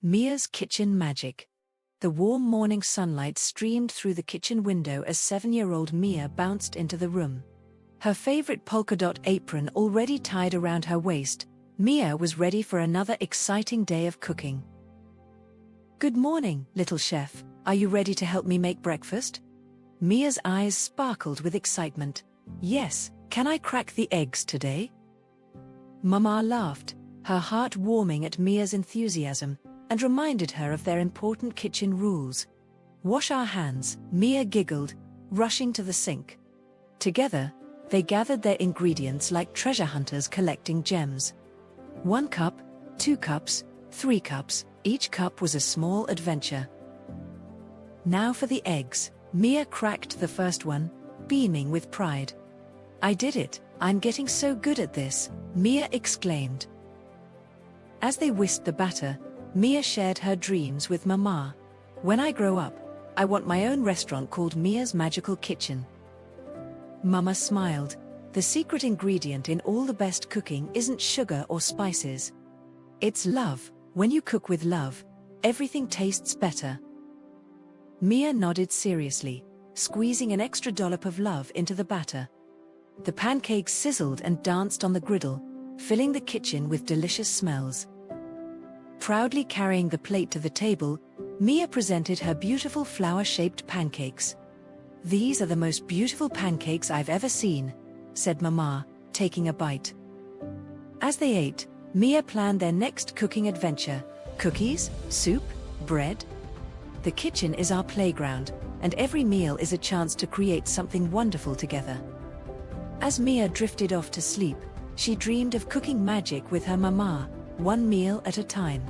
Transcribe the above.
Mia's kitchen magic. The warm morning sunlight streamed through the kitchen window as 7-year-old Mia bounced into the room. Her favorite polka dot apron already tied around her waist, Mia was ready for another exciting day of cooking. "Good morning, little chef. Are you ready to help me make breakfast?" Mia's eyes sparkled with excitement. "Yes, can I crack the eggs today?" Mama laughed, her heart warming at Mia's enthusiasm, and reminded her of their important kitchen rules. "Wash our hands," Mia giggled, rushing to the sink. Together, they gathered their ingredients like treasure hunters collecting gems. 1 cup, 2 cups, 3 cups, each cup was a small adventure. Now for the eggs. Mia cracked the first one, beaming with pride. "I did it, I'm getting so good at this," Mia exclaimed. As they whisked the batter, Mia shared her dreams with Mama. "When I grow up, I want my own restaurant called Mia's Magical Kitchen." Mama smiled. The secret ingredient in all the best cooking isn't sugar or spices. It's love. When you cook with love, everything tastes better. Mia nodded seriously, squeezing an extra dollop of love into the batter. The pancakes sizzled and danced on the griddle, filling the kitchen with delicious smells. Proudly carrying the plate to the table, Mia presented her beautiful flower-shaped pancakes. "These are the most beautiful pancakes I've ever seen," said Mama, taking a bite. As they ate, Mia planned their next cooking adventure. Cookies, soup, bread. The kitchen is our playground, and every meal is a chance to create something wonderful together. As Mia drifted off to sleep, she dreamed of cooking magic with her Mama, one meal at a time.